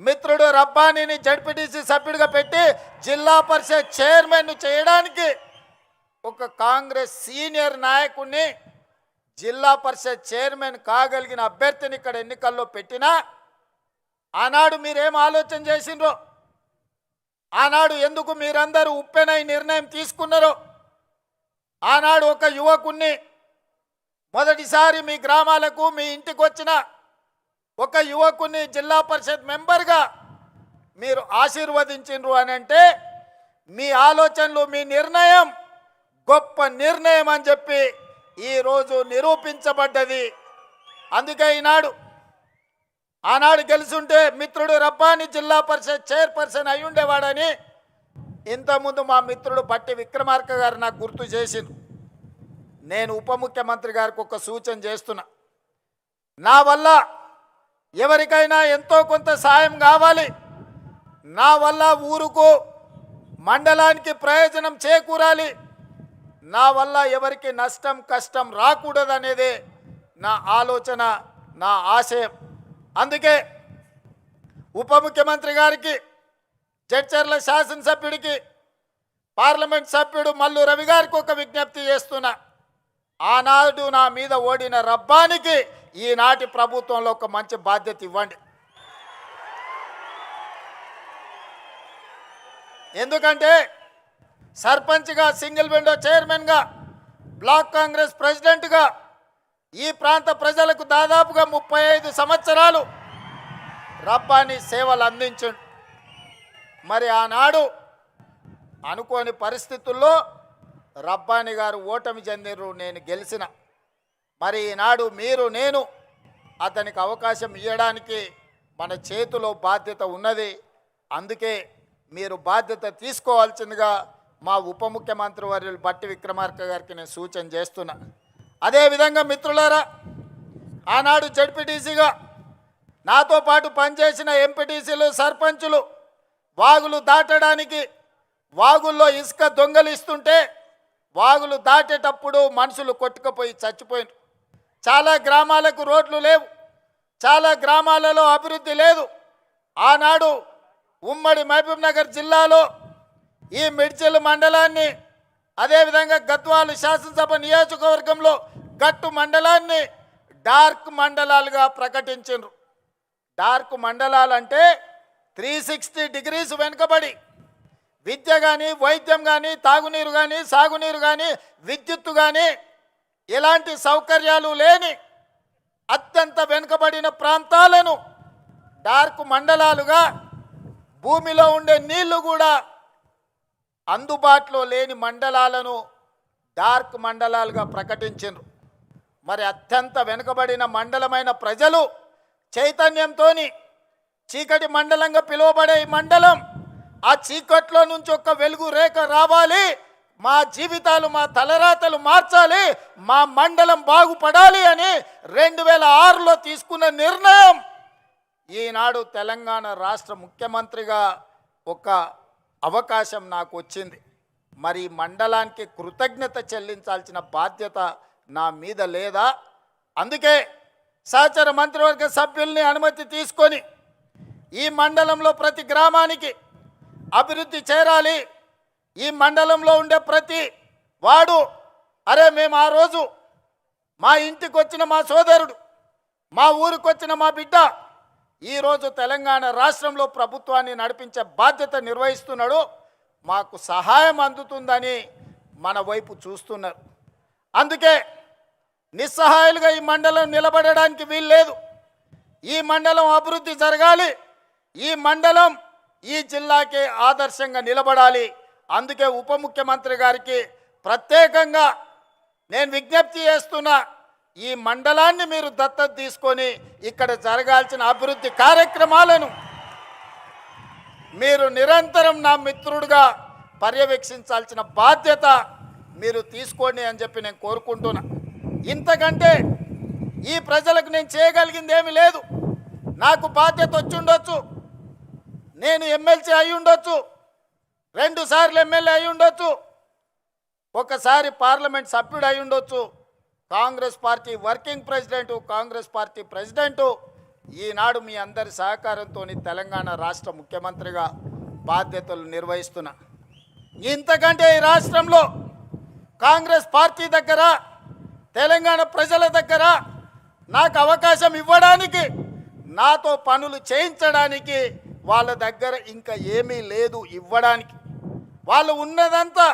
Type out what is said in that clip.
మిత్రుడు రబ్బానీని జడ్పీటీసీ సభ్యుడిగా పెట్టి జిల్లా పరిషత్ చైర్మన్ చేయడానికి ఒక కాంగ్రెస్ సీనియర్ నాయకుడిని జిల్లా పరిషత్ చైర్మన్ కాగలిగిన అభ్యర్థిని ఇక్కడ ఎన్నికల్లో పెట్టినా ఆనాడు మీరేం ఆలోచన చేసిండ్రో, ఆనాడు ఎందుకు మీరందరూ ఉప్పెనై నిర్ణయం తీసుకున్నారో, ఆనాడు ఒక యువకుణ్ణి మొదటిసారి మీ గ్రామాలకు మీ ఇంటికి వచ్చిన ఒక యువకుని జిల్లా పరిషత్ మెంబర్గా మీరు ఆశీర్వదించిండ్రు అని అంటే మీ ఆలోచనలు మీ నిర్ణయం గొప్ప నిర్ణయం అని చెప్పి ఈరోజు నిరూపించబడ్డది. అందుకే ఆనాడు గెలుచుంటే మిత్రుడు రబ్బాని జిల్లా పరిషత్ చైర్పర్సన్ అయి ఉండేవాడని ఇంతకుముందు మా మిత్రుడు బట్టి విక్రమార్క గారు నాకు గుర్తు చేసిండు. నేను ఉప ముఖ్యమంత్రి గారికి ఒక సూచన చేస్తున్నా. నా వల్ల ఎవరికైనా ఎంతో కొంత సాయం కావాలి, నా వల్ల ఊరుకు మండలానికి ప్రయోజనం చేకూరాలి, నా వల్ల ఎవరికి నష్టం కష్టం రాకూడదనేదే నా ఆలోచన, నా ఆశయం. అందుకే ఉప ముఖ్యమంత్రి గారికి, జడ్చర్ల శాసనసభ్యుడికి, పార్లమెంట్ సభ్యుడు మల్లు రవి గారికి ఒక విజ్ఞప్తి చేస్తున్నా. ఆనాడు నా మీద ఓడిన రబ్బానికి ఈనాటి ప్రభుత్వంలో ఒక మంచి బాధ్యత ఇవ్వండి. ఎందుకంటే సర్పంచ్గా, సింగిల్ విండో చైర్మన్గా, బ్లాక్ కాంగ్రెస్ ప్రెసిడెంట్గా ఈ ప్రాంత ప్రజలకు దాదాపుగా 35 సంవత్సరాలు రబ్బాని సేవలు అందించండు. మరి ఆనాడు అనుకోని పరిస్థితుల్లో రబ్బాని గారు ఓటమి చెందిరు, నేను గెలిచిన. మరి ఈనాడు మీరు నేను అతనికి అవకాశం ఇవ్వడానికి మన చేతిలో బాధ్యత ఉన్నది. అందుకే మీరు బాధ్యత తీసుకోవాల్సిందిగా మా ఉప ముఖ్యమంత్రి వర్యులు బట్టి విక్రమార్క గారికి నేను సూచన చేస్తున్నా. అదేవిధంగా మిత్రులారా, ఆనాడు జడ్పీటీసీగా నాతో పాటు పనిచేసిన ఎంపీటీసీలు, సర్పంచులు వాగులు దాటడానికి, వాగుల్లో ఇసుక దొంగలిస్తుంటే వాగులు దాటేటప్పుడు మనుషులు కొట్టుకుపోయి చచ్చిపోయినారు. చాలా గ్రామాలకు రోడ్లు లేవు, చాలా గ్రామాలలో అభివృద్ధి లేదు. ఆనాడు ఉమ్మడి మహబూబ్ నగర్ జిల్లాలో ఈ మిడ్చల్ మండలాన్ని, అదేవిధంగా గద్వాల శాసనసభ నియోజకవర్గంలో గట్టు మండలాన్ని డార్క్ మండలాలుగా ప్రకటించారు. డార్క్ మండలాలంటే 360 డిగ్రీస్ వెనుకబడి విద్య కానీ, వైద్యం కానీ, తాగునీరు కానీ, సాగునీరు కానీ, విద్యుత్తు కానీ ఇలాంటి సౌకర్యాలు లేని అత్యంత వెనుకబడిన ప్రాంతాలను డార్క్ మండలాలుగా, భూమిలో ఉండే నీళ్లు కూడా అందుబాటులో లేని మండలాలను డార్క్ మండలాలుగా ప్రకటించారు. మరి అత్యంత వెనుకబడిన మండలమైన ప్రజలు చైతన్యంతో చీకటి మండలంగా పిలువబడే ఈ మండలం, ఆ చీకట్లో నుంచి ఒక వెలుగు రేఖ రావాలి, మా జీవితాలు, మా తలరాతలు మార్చాలి, మా మండలం బాగుపడాలి అని 2006లో తీసుకున్న నిర్ణయం ఈనాడు తెలంగాణ రాష్ట్ర ముఖ్యమంత్రిగా ఒక అవకాశం నాకు వచ్చింది. మరి మండలానికి కృతజ్ఞత చెల్లించాల్సిన బాధ్యత నా మీద లేదా? అందుకే సహచర మంత్రివర్గ సభ్యుల్ని అనుమతి తీసుకొని ఈ మండలంలో ప్రతి గ్రామానికి అభివృద్ధి చేరాలి, ఈ మండలంలో ఉండే ప్రతి వాడు, అరే మేము ఆ రోజు మా ఇంటికి వచ్చిన మా సోదరుడు, మా ఊరికి వచ్చిన మా బిడ్డ ఈరోజు తెలంగాణ రాష్ట్రంలో ప్రభుత్వాన్ని నడిపించే బాధ్యత నిర్వహిస్తున్నాడు, మాకు సహాయం అందుతుందని మన వైపు చూస్తున్నారు. అందుకే నిస్సహాయాలుగా ఈ మండలం నిలబడడానికి వీల్లేదు. ఈ మండలం అభివృద్ధి జరగాలి, ఈ మండలం ఈ జిల్లాకే ఆదర్శంగా నిలబడాలి. అందుకే ఉప ముఖ్యమంత్రి గారికి ప్రత్యేకంగా నేను విజ్ఞప్తి చేస్తున్నా, ఈ మండలాన్ని మీరు దత్తత తీసుకొని ఇక్కడ జరగాల్సిన అభివృద్ధి కార్యక్రమాలను మీరు నిరంతరం నా మిత్రుడిగా పర్యవేక్షించాల్సిన బాధ్యత మీరు తీసుకోండి అని చెప్పి నేను కోరుకుంటున్నా. ఇంతకంటే ఈ ప్రజలకు నేను చేయగలిగింది ఏమీ లేదు. నాకు బాధ్యత వచ్చి ఉండొచ్చు, నేను ఎమ్మెల్సీ అయి ఉండొచ్చు, 2 సార్లు ఎమ్మెల్యే అయి ఉండొచ్చు, ఒకసారి పార్లమెంట్ సభ్యుడు అయి ఉండొచ్చు, Congress party working president, Congress party president, ఈనాడు మీ అందరి సహకారంతో తెలంగాణ రాష్ట్ర ముఖ్యమంత్రిగా బాధ్యతలు నిర్వహిస్తున్నా. ఇంతకంటే ఈ రాష్ట్రంలో కాంగ్రెస్ పార్టీ దగ్గర, తెలంగాణ ప్రజల దగ్గర నాకు అవకాశం ఇవ్వడానికి, నాతో పనులు చేయించడానికి వాళ్ళ దగ్గర ఇంకా ఏమీ లేదు ఇవ్వడానికి. వాళ్ళు ఉన్నదంతా